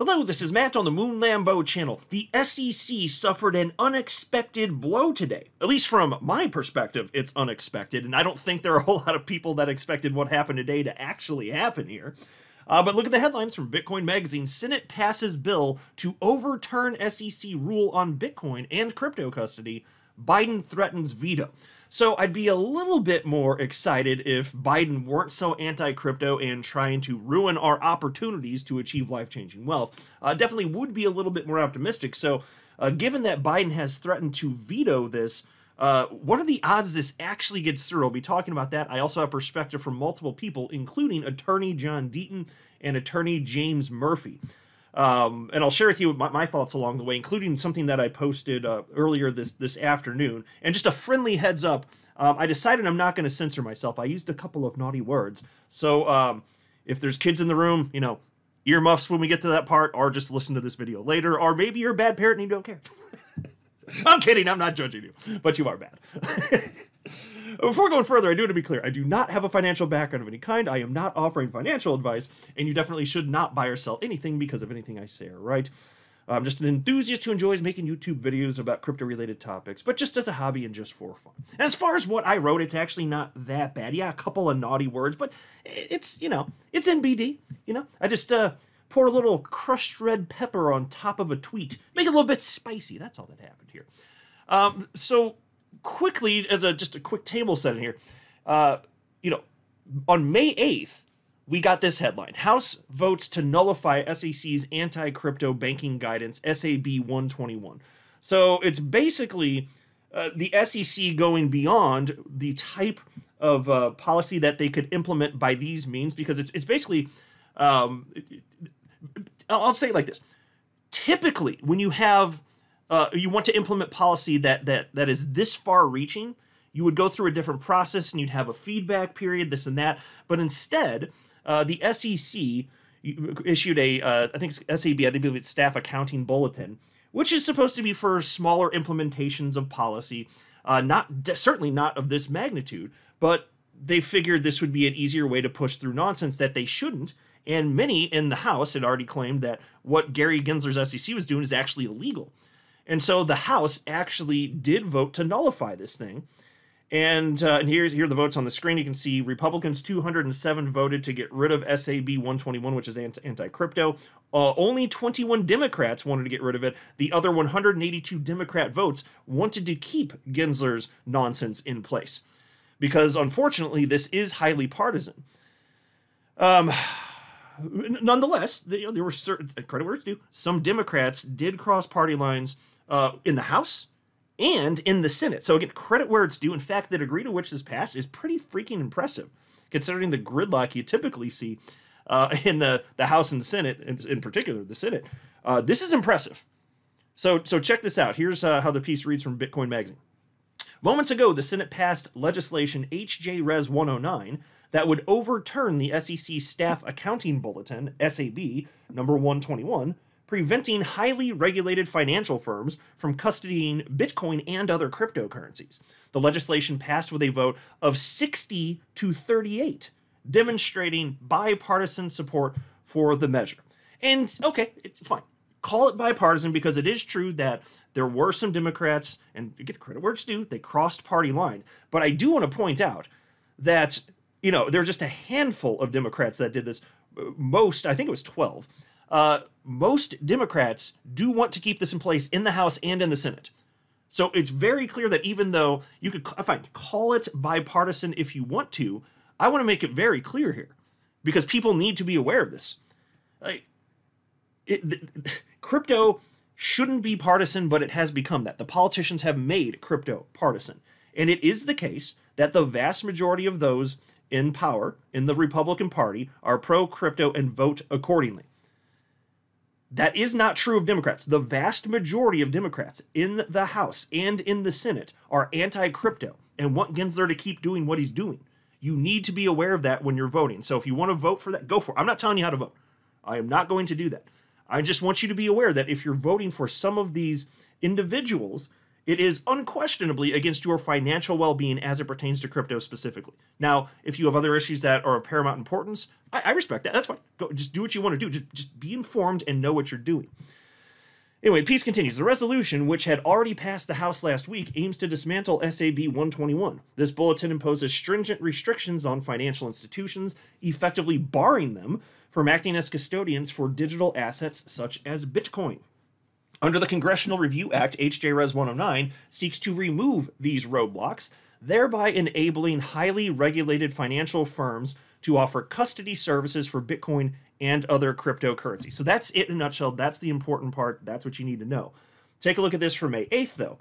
Hello, this is Matt on the Moon Lambo channel. The SEC suffered an unexpected blow today. At least from my perspective, it's unexpected, and I don't think there are a whole lot of people that expected what happened today to actually happen here. But look at the headlines from Bitcoin Magazine. Senate passes bill to overturn SEC rule on Bitcoin and crypto custody. Biden threatens veto. So I'd be a little bit more excited if Biden weren't so anti-crypto and trying to ruin our opportunities to achieve life-changing wealth. Definitely would be a little bit more optimistic. So given that Biden has threatened to veto this, what are the odds this actually gets through? I'll be talking about that. I also have perspective from multiple people, including attorney John Deaton and attorney James Murphy. And I'll share with you my thoughts along the way, including something that I posted earlier this afternoon. And just a friendly heads up, I decided I'm not going to censor myself. I used a couple of naughty words. So if there's kids in the room, you know, earmuffs when we get to that part, or just listen to this video later, or maybe you're a bad parent and you don't care. I'm kidding, I'm not judging you, but you are bad. Before going further, I do want to be clear, I do not have a financial background of any kind. I am not offering financial advice, and you definitely should not buy or sell anything because of anything I say or write. I'm just an enthusiast who enjoys making YouTube videos about crypto-related topics, but just as a hobby and just for fun. And as far as what I wrote, it's actually not that bad. Yeah, a couple of naughty words, but it's, you know, it's NBD, you know? I just pour a little crushed red pepper on top of a tweet, make it a little bit spicy. That's all that happened here. So quickly, as just a quick table setting here, you know, on May 8th, we got this headline: House votes to nullify SEC's anti-crypto banking guidance, SAB 121. So it's basically the SEC going beyond the type of policy that they could implement by these means, because it's basically, I'll say it like this. Typically, when you have you want to implement policy that is this far-reaching, you would go through a different process and you'd have a feedback period, this and that. But instead, the SEC issued I think it's SAB, I believe it's Staff Accounting Bulletin, which is supposed to be for smaller implementations of policy, certainly not of this magnitude, but they figured this would be an easier way to push through nonsense that they shouldn't. And many in the House had already claimed that what Gary Gensler's SEC was doing is actually illegal. And so the House actually did vote to nullify this thing. And here are the votes on the screen. You can see Republicans 207 voted to get rid of SAB 121, which is anti-crypto. Only 21 Democrats wanted to get rid of it. The other 182 Democrat votes wanted to keep Gensler's nonsense in place, because unfortunately this is highly partisan. Nonetheless, there were certain, credit where it's due, some Democrats did cross party lines in the House and in the Senate. So again, credit where it's due. In fact, the degree to which this passed is pretty freaking impressive, considering the gridlock you typically see in the House and the Senate, in particular the Senate. This is impressive. So check this out. Here's how the piece reads from Bitcoin Magazine. Moments ago, the Senate passed legislation HJ Res 109 that would overturn the SEC Staff Accounting Bulletin, SAB, number 121, preventing highly regulated financial firms from custodying Bitcoin and other cryptocurrencies. The legislation passed with a vote of 60 to 38, demonstrating bipartisan support for the measure. And okay, it's fine. Call it bipartisan, because it is true that there were some Democrats, and get credit where it's due, they crossed party line. But I do want to point out that, you know, there are just a handful of Democrats that did this. Most, I think it was 12. Most Democrats do want to keep this in place in the House and in the Senate. So it's very clear that even though you could, fine, call it bipartisan if you want to, I want to make it very clear here, because people need to be aware of this. Crypto shouldn't be partisan, but it has become that. The politicians have made crypto partisan. And it is the case that the vast majority of those in power in the Republican Party are pro-crypto and vote accordingly. That is not true of Democrats. The vast majority of Democrats in the House and in the Senate are anti-crypto and want Gensler to keep doing what he's doing. You need to be aware of that when you're voting. So if you want to vote for that, go for it. I'm not telling you how to vote. I am not going to do that. I just want you to be aware that if you're voting for some of these individuals, It is unquestionably against your financial well-being as it pertains to crypto specifically. Now, if you have other issues that are of paramount importance, I respect that. That's fine. Go, just do what you want to do. Just be informed and know what you're doing. Anyway, the piece continues. The resolution, which had already passed the House last week, aims to dismantle SAB 121. This bulletin imposes stringent restrictions on financial institutions, effectively barring them from acting as custodians for digital assets such as Bitcoin. Under the Congressional Review Act, HJRES 109 seeks to remove these roadblocks, thereby enabling highly regulated financial firms to offer custody services for Bitcoin and other cryptocurrencies. So that's it in a nutshell. That's the important part. That's what you need to know. Take a look at this for May 8th, though.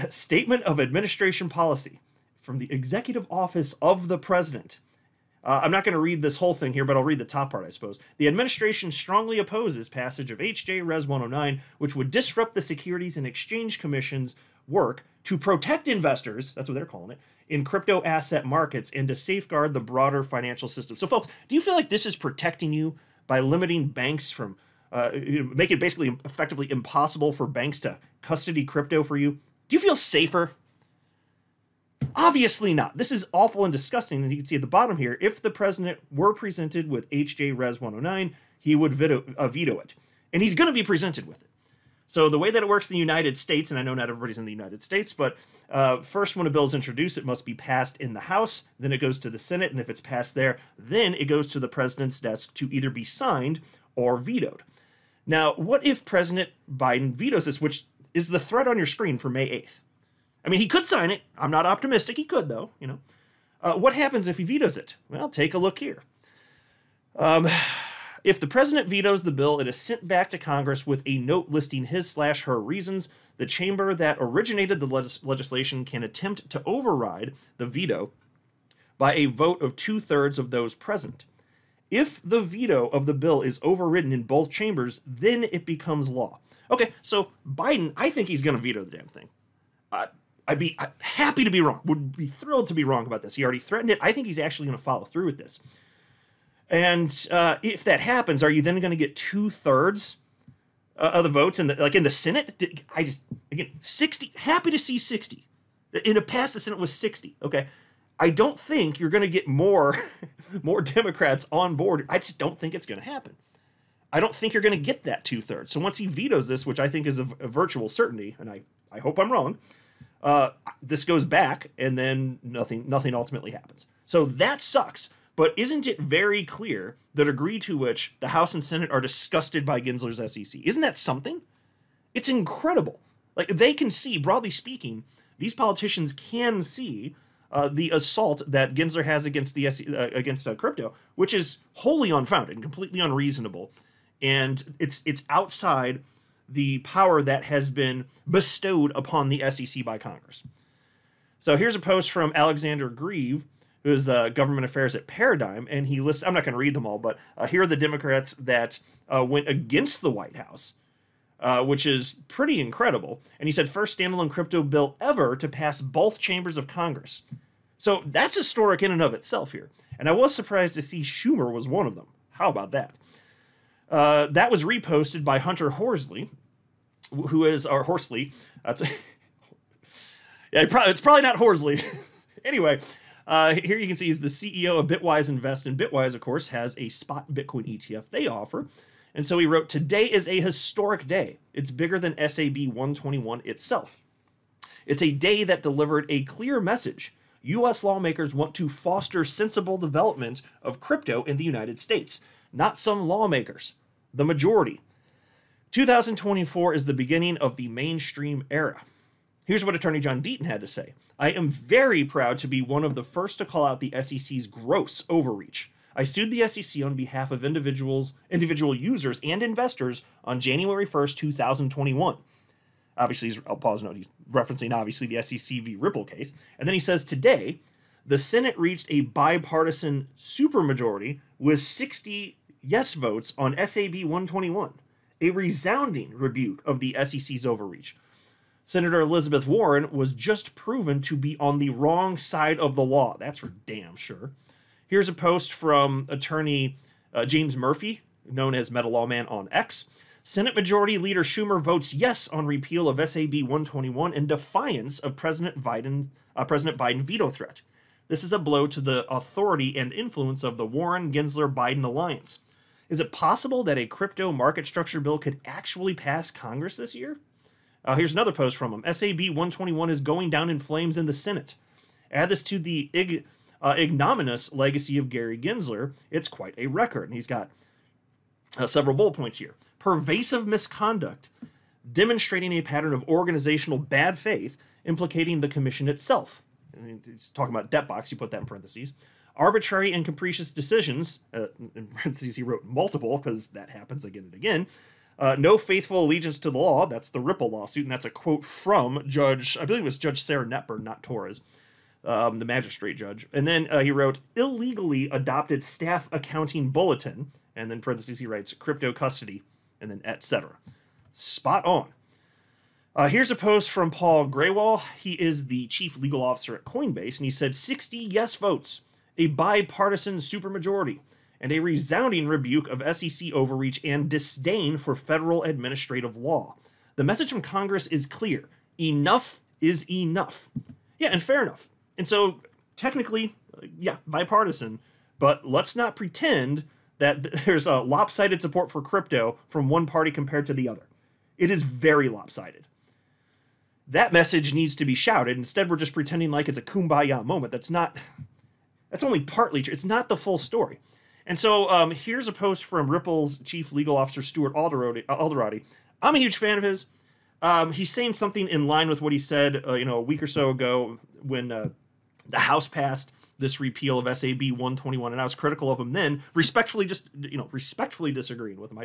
Statement of Administration Policy from the Executive Office of the President. I'm not going to read this whole thing here, but I'll read the top part, I suppose. The administration strongly opposes passage of HJRES 109, which would disrupt the Securities and Exchange Commission's work to protect investors, that's what they're calling it, in crypto asset markets and to safeguard the broader financial system. So, folks, do you feel like this is protecting you by limiting banks from, make it basically effectively impossible for banks to custody crypto for you? Do you feel safer? Obviously not. This is awful and disgusting. And you can see at the bottom here, if the president were presented with HJRES 109, he would veto it. And he's going to be presented with it. So the way that it works in the United States, and I know not everybody's in the United States, but first when a bill is introduced, it must be passed in the House, then it goes to the Senate, and if it's passed there, then it goes to the president's desk to either be signed or vetoed. Now, what if President Biden vetoes this, which is the thread on your screen for May 8th? I mean, he could sign it. I'm not optimistic. He could, though, you know. What happens if he vetoes it? Well, take a look here. If the president vetoes the bill, it is sent back to Congress with a note listing his/her reasons. The chamber that originated the legislation can attempt to override the veto by a vote of 2/3 of those present. If the veto of the bill is overridden in both chambers, then it becomes law. Okay, so Biden, I think he's going to veto the damn thing. I'd be happy to be wrong. Would be thrilled to be wrong about this. He already threatened it. I think he's actually going to follow through with this. And if that happens, are you then going to get 2/3 of the votes in the Senate? Again, 60. Happy to see 60. In the past, the Senate was 60. Okay, I don't think you're going to get more Democrats on board. I just don't think it's going to happen. I don't think you're going to get that 2/3. So once he vetoes this, which I think is a virtual certainty, and I hope I'm wrong, this goes back, and then nothing ultimately happens. So that sucks. But isn't it very clear the degree to which the House and Senate are disgusted by Gensler's SEC? Isn't that something? It's incredible. Like, they can see, broadly speaking, these politicians can see the assault that Gensler has against against crypto, which is wholly unfounded and completely unreasonable. And it's outside the power that has been bestowed upon the SEC by Congress. So here's a post from Alexander Grieve, who is government affairs at Paradigm, and he lists, I'm not going to read them all, but here are the Democrats that went against the White House, which is pretty incredible. And he said, first standalone crypto bill ever to pass both chambers of Congress. So that's historic in and of itself here. And I was surprised to see Schumer was one of them. How about that? That was reposted by Hunter Horsley, who is our Horsley. That's yeah, it's probably not Horsley. Anyway, here you can see he's the CEO of Bitwise Invest, and Bitwise, of course, has a spot Bitcoin ETF they offer. And so he wrote, today is a historic day. It's bigger than SAB 121 itself. It's a day that delivered a clear message. U.S. lawmakers want to foster sensible development of crypto in the United States, not some lawmakers, the majority. 2024 is the beginning of the mainstream era. Here's what Attorney John Deaton had to say. I am very proud to be one of the first to call out the SEC's gross overreach. I sued the SEC on behalf of individual users and investors on January 1st, 2021. Obviously, I'll pause note, he's referencing obviously the SEC v. Ripple case. And then he says today, the Senate reached a bipartisan supermajority with 60 yes votes on SAB 121, a resounding rebuke of the SEC's overreach. Senator Elizabeth Warren was just proven to be on the wrong side of the law. That's for damn sure. Here's a post from attorney James Murphy, known as Meta Lawman on X. Senate Majority Leader Schumer votes yes on repeal of SAB 121 in defiance of President Biden veto threat. This is a blow to the authority and influence of the Warren-Gensler-Biden alliance. Is it possible that a crypto market structure bill could actually pass Congress this year? Here's another post from him. SAB 121 is going down in flames in the Senate. Add this to the ignominious legacy of Gary Gensler. It's quite a record. And he's got several bullet points here. Pervasive misconduct, demonstrating a pattern of organizational bad faith, implicating the commission itself. And he's talking about debt box. He put that in parentheses. Arbitrary and capricious decisions, in parentheses he wrote multiple because that happens again and again. No faithful allegiance to the law, that's the Ripple lawsuit, and that's a quote from Judge, I believe it was Judge Sarah Netber, not Torres, the magistrate judge. And then he wrote, illegally adopted staff accounting bulletin, and then parentheses he writes, crypto custody, and then etc. Spot on. Here's a post from Paul Graywall. He is the chief legal officer at Coinbase, and he said 60 yes votes, a bipartisan supermajority, and a resounding rebuke of SEC overreach and disdain for federal administrative law. The message from Congress is clear. Enough is enough. Yeah, and fair enough. And so, technically, yeah, bipartisan, but let's not pretend that there's a lopsided support for crypto from one party compared to the other. It is very lopsided. That message needs to be shouted. Instead, we're just pretending like it's a kumbaya moment. That's only partly true. It's not the full story. And so here's a post from Ripple's chief legal officer, Stuart Alderati. I'm a huge fan of his. He's saying something in line with what he said, a week or so ago when the House passed this repeal of SAB 121, and I was critical of him then, respectfully disagreeing with him.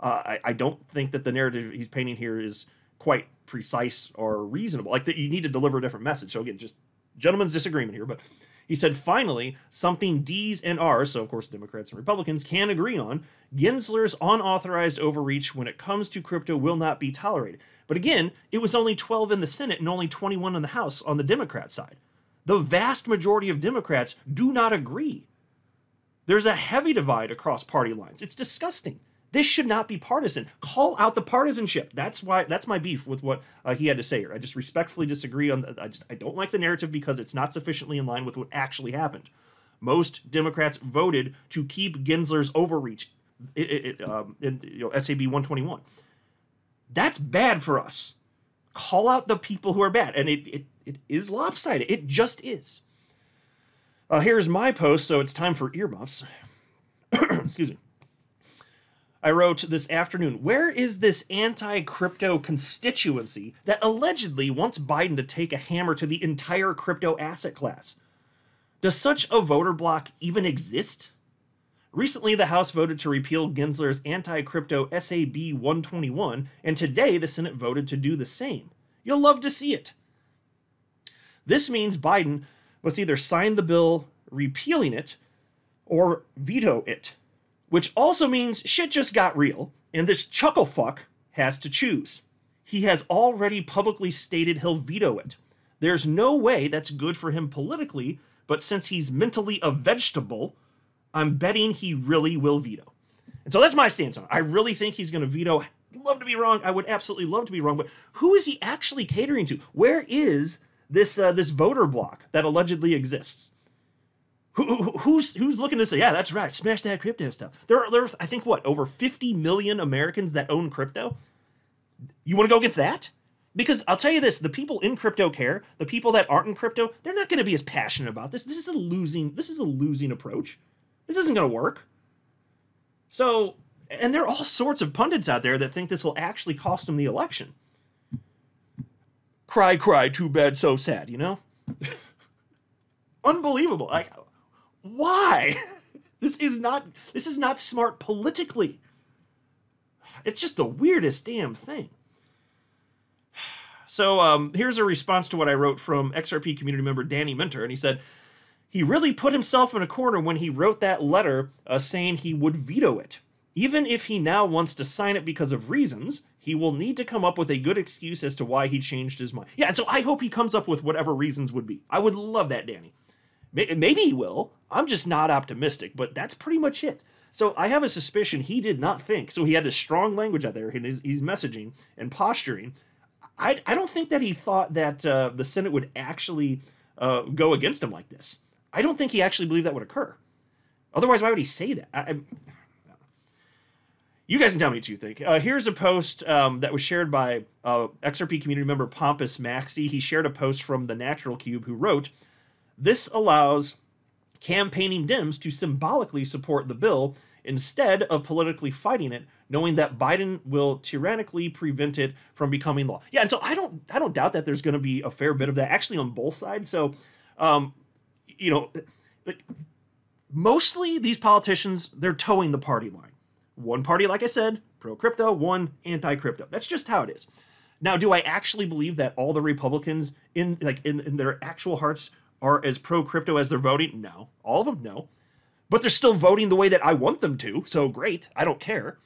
I don't think that the narrative he's painting here is quite precise or reasonable. Like that, you need to deliver a different message. So again, just gentleman's disagreement here, but he said, finally, something D's and R's, so of course Democrats and Republicans, can agree on. Gensler's unauthorized overreach when it comes to crypto will not be tolerated. But again, it was only 12 in the Senate and only 21 in the House on the Democrat side. The vast majority of Democrats do not agree. There's a heavy divide across party lines. It's disgusting. This should not be partisan. Call out the partisanship. That's my beef with what he had to say here. I just respectfully disagree on. I don't like the narrative because it's not sufficiently in line with what actually happened. Most Democrats voted to keep Gensler's overreach in SAB 121. That's bad for us. Call out the people who are bad, and it is lopsided. It just is. Here's my post, so it's time for earmuffs. Excuse me. I wrote this afternoon, where is this anti-crypto constituency that allegedly wants Biden to take a hammer to the entire crypto asset class? Does such a voter bloc even exist? Recently, the House voted to repeal Gensler's anti-crypto SAB 121, and today the Senate voted to do the same. You'll love to see it. This means Biden must either sign the bill repealing it or veto it. Which also means shit just got real, and this chucklefuck has to choose. He has already publicly stated he'll veto it. There's no way that's good for him politically, but since he's mentally a vegetable, I'm betting he really will veto. And so that's my stance on it. I really think he's going to veto. I'd love to be wrong. I would absolutely love to be wrong, but who is he actually catering to? Where is this voter bloc that allegedly exists? Who's looking to say, yeah, that's right, smash that crypto stuff? There's I think, over 50 million Americans that own crypto? You want to go against that? Because I'll tell you this, the people in crypto care, the people that aren't in crypto, they're not going to be as passionate about this. This is a losing approach. This isn't going to work. So, and there are all sorts of pundits out there that think this will actually cost them the election. Cry, cry, too bad, so sad, Unbelievable. Like, why? This is not smart politically. It's just the weirdest damn thing. So here's a response to what I wrote from XRP community member Danny Minter, and he said, he really put himself in a corner when he wrote that letter saying he would veto it. Even if he now wants to sign it because of reasons, he will need to come up with a good excuse as to why he changed his mind. Yeah, and so I hope he comes up with whatever reasons would be. I would love that, Danny. Maybe he will. I'm just not optimistic, but that's pretty much it. So I have a suspicion he did not think. So he had this strong language out there, and he's messaging and posturing. I don't think that he thought that the Senate would actually go against him like this. I don't think he actually believed that would occur. Otherwise, why would he say that? You guys can tell me what you think. Here's a post that was shared by XRP community member Pompous Maxi. He shared a post from the Natural Cube who wrote, "This allows campaigning Dems to symbolically support the bill instead of politically fighting it, knowing that Biden will tyrannically prevent it from becoming law." Yeah, and so I don't doubt that there's going to be a fair bit of that actually on both sides. So, you know, like, mostly these politicians, they're towing the party line. One party, like I said, pro-crypto, one anti-crypto. That's just how it is. Now, do I actually believe that all the Republicans in their actual hearts are as pro-crypto as they're voting? No. All of them? No. But they're still voting the way that I want them to, so great. I don't care.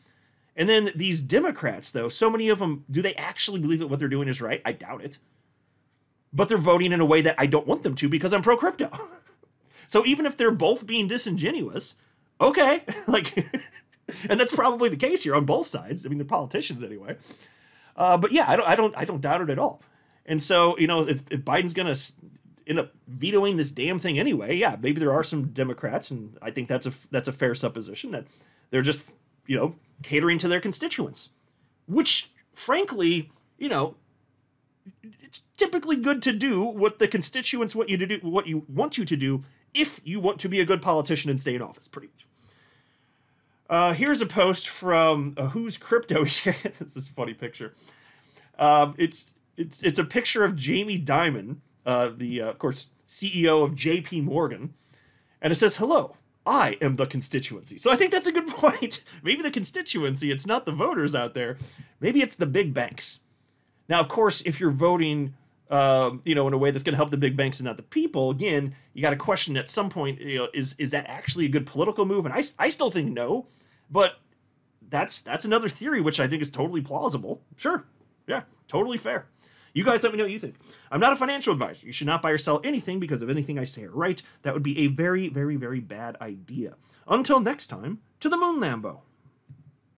And then these Democrats, though, so many of them, do they actually believe that what they're doing is right? I doubt it. But they're voting in a way that I don't want them to because I'm pro-crypto. So even if they're both being disingenuous, okay, like... And that's probably the case here on both sides. I mean, they're politicians anyway. But yeah, I don't doubt it at all. And so, you know, if Biden's going to end up vetoing this damn thing anyway, yeah, maybe there are some Democrats, and I think that's a fair supposition that they're just, you know, catering to their constituents, which, frankly, you know, it's typically good to do what the constituents want you to do, what you want you to do, if you want to be a good politician and stay in office, pretty much. Here's a post from Who's Crypto. This is a funny picture. It's a picture of Jamie Dimon, of course, CEO of JP Morgan. And it says, "Hello, I am the constituency." So I think that's a good point. Maybe the constituency, it's not the voters out there. Maybe it's the big banks. Now, of course, if you're voting, you know, in a way that's going to help the big banks and not the people, again, you got to question at some point, you know, is that actually a good political move? And I still think no, but that's another theory which I think is totally plausible. Sure, yeah, totally fair. You guys let me know what you think. I'm not a financial advisor. You should not buy or sell anything because of anything I say or write. That would be a very, very, very bad idea. Until next time, to the moon, Lambo.